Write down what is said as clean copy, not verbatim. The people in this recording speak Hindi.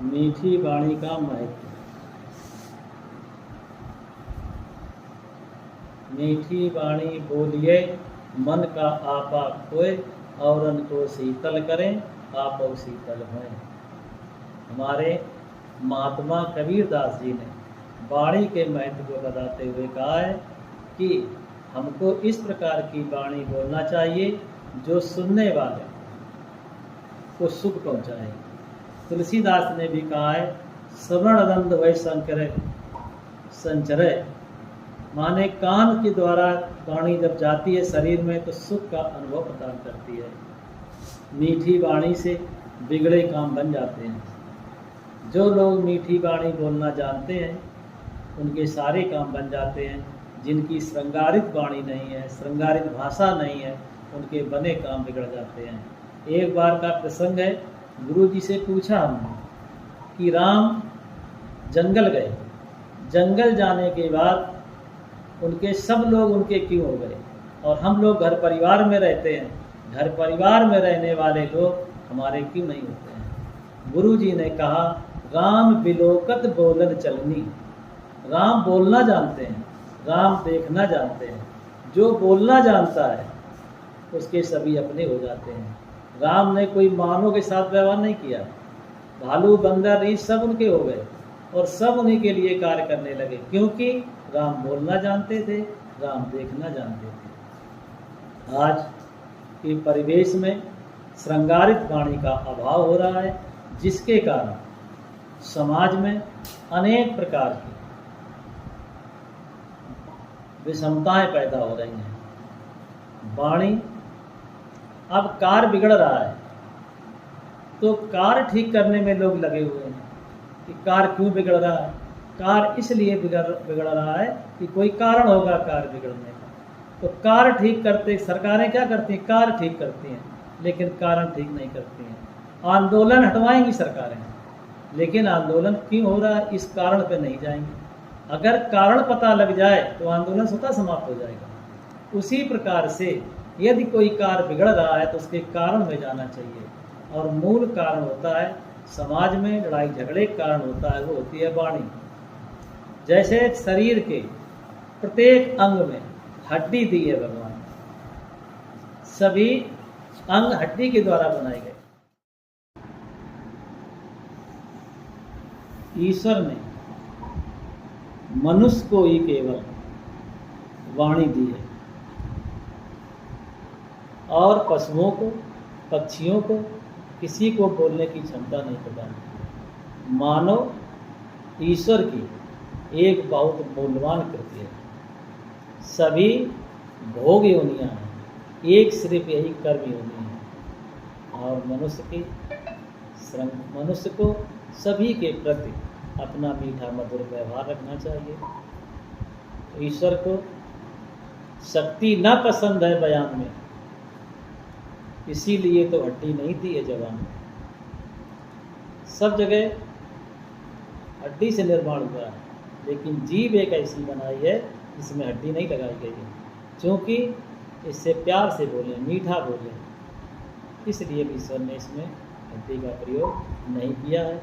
मीठी वाणी का महत्व। मीठी वाणी बोलिए, मन का आपा खोए, औरन को शीतल करें, आप शीतल हों। हमारे महात्मा कबीरदास जी ने वाणी के महत्व को बताते हुए कहा है कि हमको इस प्रकार की वाणी बोलना चाहिए जो सुनने वाले को सुख पहुँचाए। तुलसीदास ने भी कहा है, श्रवण आनंद वै संचरय, माने कान के द्वारा वाणी जब जाती है शरीर में तो सुख का अनुभव प्रदान करती है। मीठी वाणी से बिगड़े काम बन जाते हैं। जो लोग मीठी वाणी बोलना जानते हैं उनके सारे काम बन जाते हैं। जिनकी श्रृंगारित वाणी नहीं है, श्रृंगारित भाषा नहीं है, उनके बने काम बिगड़ जाते हैं। एक बार का प्रसंग है, गुरु जी से पूछा हमने कि राम जंगल गए, जंगल जाने के बाद उनके सब लोग उनके क्यों हो गए और हम लोग घर परिवार में रहते हैं, घर परिवार में रहने वाले लोग हमारे क्यों नहीं होते हैं। गुरु जी ने कहा, राम बिलोकत बोलन चलनी। राम बोलना जानते हैं, राम देखना जानते हैं। जो बोलना जानता है उसके सभी अपने हो जाते हैं। राम ने कोई मानव के साथ व्यवहार नहीं किया, भालू बंदर रीछ सब उनके हो गए और सब उन्हीं के लिए कार्य करने लगे, क्योंकि राम बोलना जानते थे, राम देखना जानते थे। आज के परिवेश में श्रृंगारित वाणी का अभाव हो रहा है, जिसके कारण समाज में अनेक प्रकार की विषमताएं पैदा हो रही हैं। वाणी अब कार्य बिगड़ रहा है तो कार्य ठीक करने में लोग लगे हुए हैं कि कार्य क्यों बिगड़ रहा है। कार्य इसलिए बिगड़ रहा है कि कोई कारण होगा कार्य बिगड़ने का। तो कार्य ठीक करते सरकारें क्या करती हैं, कार्य ठीक करती हैं लेकिन कारण ठीक नहीं करती हैं। आंदोलन हटवाएंगी सरकारें, लेकिन आंदोलन क्यों हो रहा है इस कारण पे नहीं जाएंगे। अगर कारण पता लग जाए तो आंदोलन स्वतः समाप्त हो जाएगा। उसी प्रकार से यदि कोई कार्य बिगड़ रहा है तो उसके कारण में जाना चाहिए, और मूल कारण होता है समाज में लड़ाई झगड़े का कारण होता है, वो होती है वाणी। जैसे शरीर के प्रत्येक अंग में हड्डी दी है भगवान, सभी अंग हड्डी के द्वारा बनाए गए। ईश्वर ने मनुष्य को ही केवल वाणी दी है और पशुओं को, पक्षियों को किसी को बोलने की क्षमता नहीं प्रदान की। मानव ईश्वर की एक बहुत मूल्यवान कृति है। सभी भोग योनियां हैं, एक सिर्फ यही कर्म योनि है। और मनुष्य को सभी के प्रति अपना मीठा मधुर व्यवहार रखना चाहिए। ईश्वर को शक्ति न पसंद है बयान में, इसीलिए तो हड्डी नहीं दी है जवान। सब जगह हड्डी से निर्माण हुआ है, लेकिन जीव एक ऐसी बनाई है जिसमें हड्डी नहीं लगाई गई है, क्योंकि इससे प्यार से बोले, मीठा बोले, इसलिए ईश्वर ने इसमें हड्डी का प्रयोग नहीं किया है।